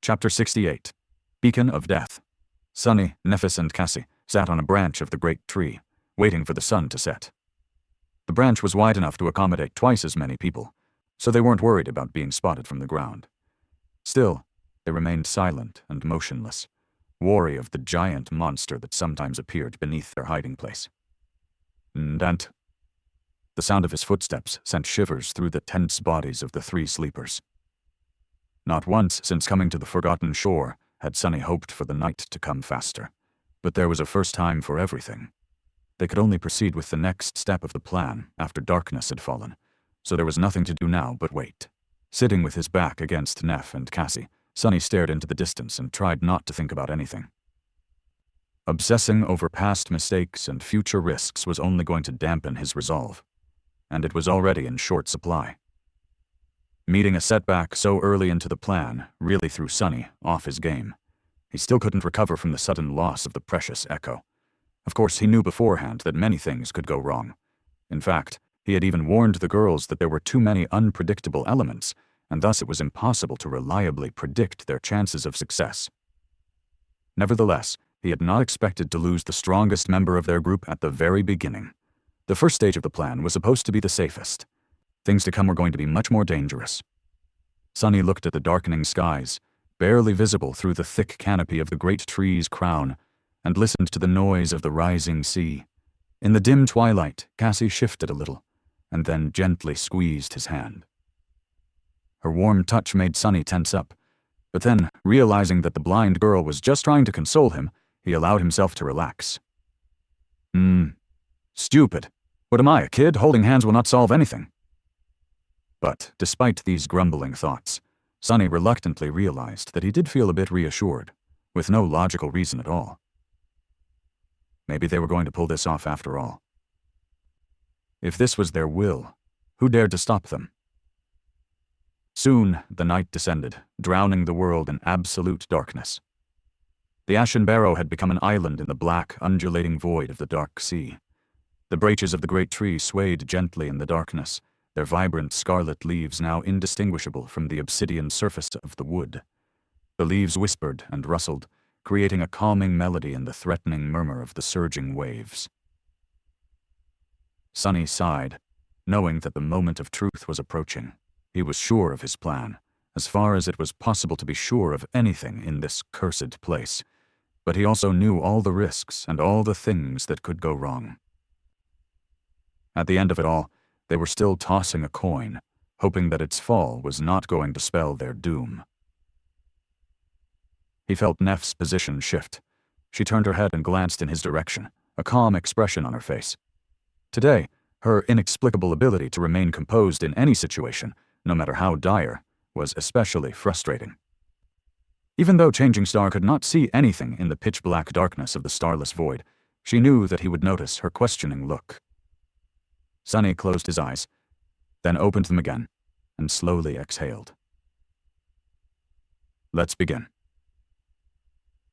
Chapter 68. Beacon of Death. Sunny, Nephis, and Cassie sat on a branch of the great tree, waiting for the sun to set. The branch was wide enough to accommodate twice as many people, so they weren't worried about being spotted from the ground. Still, they remained silent and motionless, wary of the giant monster that sometimes appeared beneath their hiding place. Ndant. The sound of his footsteps sent shivers through the tense bodies of the three sleepers. Not once since coming to the Forgotten Shore had Sunny hoped for the night to come faster, but there was a first time for everything. They could only proceed with the next step of the plan after darkness had fallen, so there was nothing to do now but wait. Sitting with his back against Neff and Cassie, Sunny stared into the distance and tried not to think about anything. Obsessing over past mistakes and future risks was only going to dampen his resolve, and it was already in short supply. Meeting a setback so early into the plan really threw Sunny off his game. He still couldn't recover from the sudden loss of the precious Echo. Of course, he knew beforehand that many things could go wrong. In fact, he had even warned the girls that there were too many unpredictable elements, and thus it was impossible to reliably predict their chances of success. Nevertheless, he had not expected to lose the strongest member of their group at the very beginning. The first stage of the plan was supposed to be the safest. Things to come were going to be much more dangerous. Sunny looked at the darkening skies, barely visible through the thick canopy of the great tree's crown, and listened to the noise of the rising sea. In the dim twilight, Cassie shifted a little, and then gently squeezed his hand. Her warm touch made Sunny tense up, but then, realizing that the blind girl was just trying to console him, he allowed himself to relax. Stupid. What am I, a kid? Holding hands will not solve anything. But, despite these grumbling thoughts, Sunny reluctantly realized that he did feel a bit reassured, with no logical reason at all. Maybe they were going to pull this off after all. If this was their will, who dared to stop them? Soon, the night descended, drowning the world in absolute darkness. The Ashen Barrow had become an island in the black, undulating void of the dark sea. The branches of the great tree swayed gently in the darkness, their vibrant scarlet leaves now indistinguishable from the obsidian surface of the wood. The leaves whispered and rustled, creating a calming melody in the threatening murmur of the surging waves. Sunny sighed, knowing that the moment of truth was approaching. He was sure of his plan, as far as it was possible to be sure of anything in this cursed place, but he also knew all the risks and all the things that could go wrong. At the end of it all, they were still tossing a coin, hoping that its fall was not going to spell their doom. He felt Neff's position shift. She turned her head and glanced in his direction, a calm expression on her face. Today, her inexplicable ability to remain composed in any situation, no matter how dire, was especially frustrating. Even though Changing Star could not see anything in the pitch-black darkness of the starless void, she knew that he would notice her questioning look. Sunny closed his eyes, then opened them again, and slowly exhaled. Let's begin.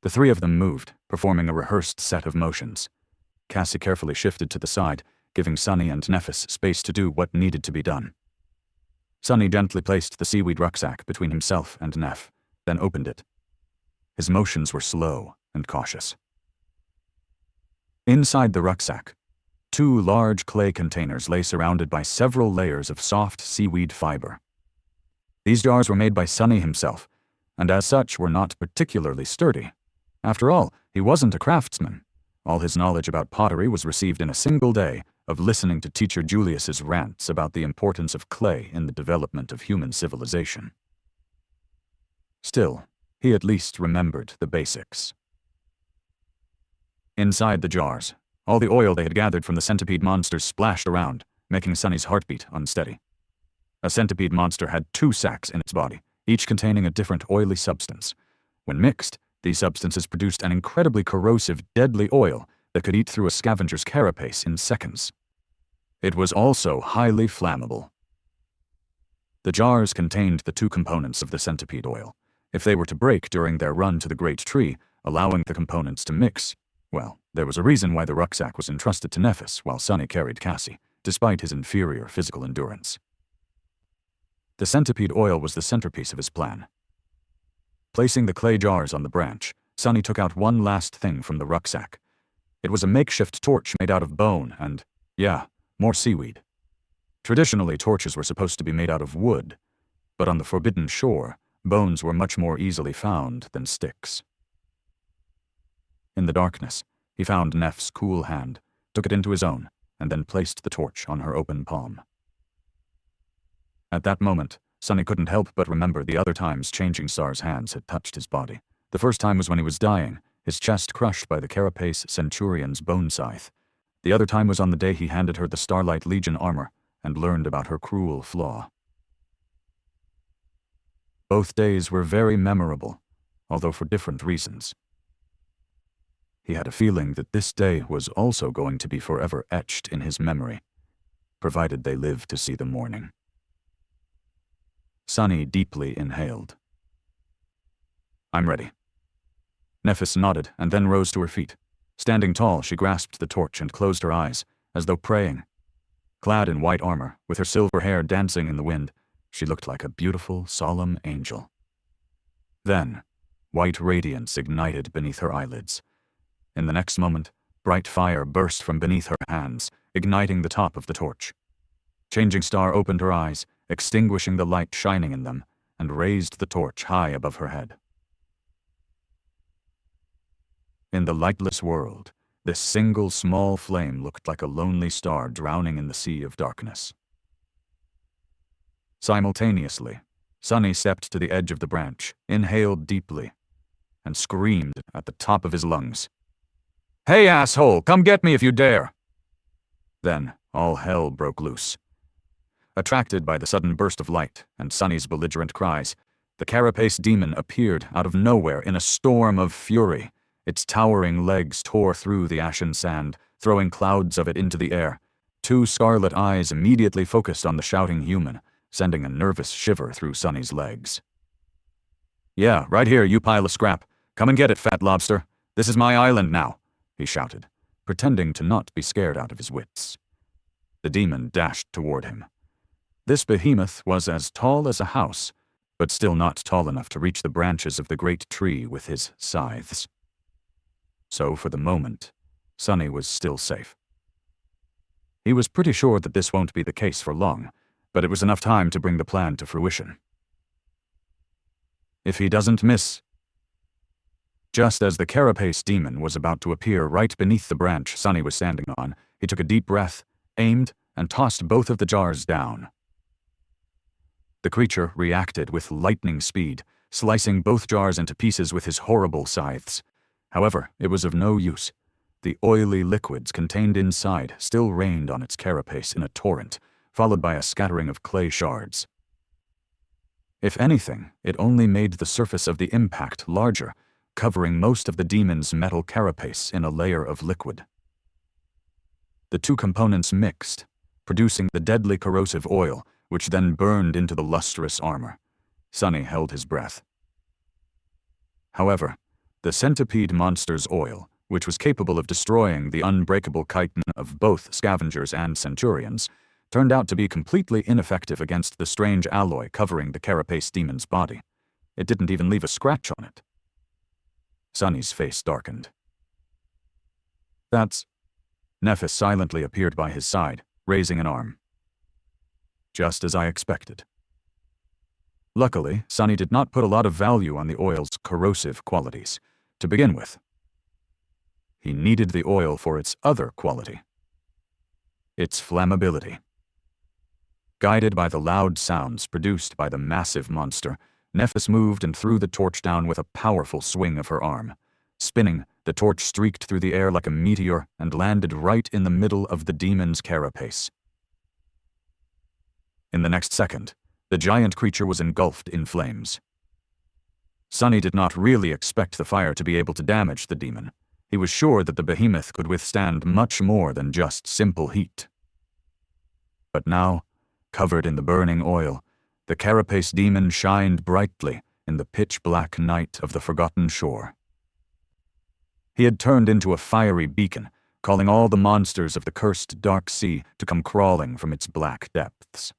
The three of them moved, performing a rehearsed set of motions. Cassie carefully shifted to the side, giving Sunny and Nephis space to do what needed to be done. Sunny gently placed the seaweed rucksack between himself and Neff, then opened it. His motions were slow and cautious. Inside the rucksack, 2 large clay containers lay surrounded by several layers of soft seaweed fiber. These jars were made by Sunny himself, and as such were not particularly sturdy. After all, he wasn't a craftsman. All his knowledge about pottery was received in a single day of listening to Teacher Julius's rants about the importance of clay in the development of human civilization. Still, he at least remembered the basics. Inside the jars, all the oil they had gathered from the centipede monsters splashed around, making Sunny's heartbeat unsteady. A centipede monster had 2 sacs in its body, each containing a different oily substance. When mixed, these substances produced an incredibly corrosive, deadly oil that could eat through a scavenger's carapace in seconds. It was also highly flammable. The jars contained the 2 components of the centipede oil. If they were to break during their run to the great tree, allowing the components to mix, well, there was a reason why the rucksack was entrusted to Nephis while Sunny carried Cassie, despite his inferior physical endurance. The centipede oil was the centerpiece of his plan. Placing the clay jars on the branch, Sunny took out one last thing from the rucksack. It was a makeshift torch made out of bone and, yeah, more seaweed. Traditionally, torches were supposed to be made out of wood, but on the Forbidden Shore, bones were much more easily found than sticks. In the darkness, he found Neff's cool hand, took it into his own, and then placed the torch on her open palm. At that moment, Sunny couldn't help but remember the other times Changing Star's hands had touched his body. The first time was when he was dying, his chest crushed by the Carapace Centurion's bone scythe. The other time was on the day he handed her the Starlight Legion armor and learned about her cruel flaw. Both days were very memorable, although for different reasons. He had a feeling that this day was also going to be forever etched in his memory, provided they lived to see the morning. Sunny deeply inhaled. "I'm ready." Nephis nodded and then rose to her feet. Standing tall, she grasped the torch and closed her eyes, as though praying. Clad in white armor, with her silver hair dancing in the wind, she looked like a beautiful, solemn angel. Then, white radiance ignited beneath her eyelids. In the next moment, bright fire burst from beneath her hands, igniting the top of the torch. Changing Star opened her eyes, extinguishing the light shining in them, and raised the torch high above her head. In the lightless world, this single small flame looked like a lonely star drowning in the sea of darkness. Simultaneously, Sunny stepped to the edge of the branch, inhaled deeply, and screamed at the top of his lungs, "Hey, asshole, come get me if you dare!" Then, all hell broke loose. Attracted by the sudden burst of light and Sunny's belligerent cries, the Carapace demon appeared out of nowhere in a storm of fury. Its towering legs tore through the ashen sand, throwing clouds of it into the air. Two scarlet eyes immediately focused on the shouting human, sending a nervous shiver through Sunny's legs. "Yeah, right here, you pile of scrap. Come and get it, fat lobster. This is my island now," he shouted, pretending to not be scared out of his wits. The demon dashed toward him. This behemoth was as tall as a house, but still not tall enough to reach the branches of the great tree with his scythes. So, for the moment, Sunny was still safe. He was pretty sure that this won't be the case for long, but it was enough time to bring the plan to fruition. If he doesn't miss... Just as the Carapace demon was about to appear right beneath the branch Sunny was standing on, he took a deep breath, aimed, and tossed both of the jars down. The creature reacted with lightning speed, slicing both jars into pieces with his horrible scythes. However, it was of no use. The oily liquids contained inside still rained on its carapace in a torrent, followed by a scattering of clay shards. If anything, it only made the surface of the impact larger, covering most of the demon's metal carapace in a layer of liquid. The two components mixed, producing the deadly corrosive oil, which then burned into the lustrous armor. Sunny held his breath. However, the centipede monster's oil, which was capable of destroying the unbreakable chitin of both scavengers and centurions, turned out to be completely ineffective against the strange alloy covering the Carapace demon's body. It didn't even leave a scratch on it. Sunny's face darkened. "That's..." Nephis silently appeared by his side, raising an arm. "Just as I expected." Luckily, Sunny did not put a lot of value on the oil's corrosive qualities. To begin with, he needed the oil for its other quality: its flammability. Guided by the loud sounds produced by the massive monster, Nephis moved and threw the torch down with a powerful swing of her arm. Spinning, the torch streaked through the air like a meteor and landed right in the middle of the demon's carapace. In the next second, the giant creature was engulfed in flames. Sunny did not really expect the fire to be able to damage the demon. He was sure that the behemoth could withstand much more than just simple heat. But now, covered in the burning oil, the Carapace demon shined brightly in the pitch-black night of the Forgotten Shore. He had turned into a fiery beacon, calling all the monsters of the cursed dark sea to come crawling from its black depths.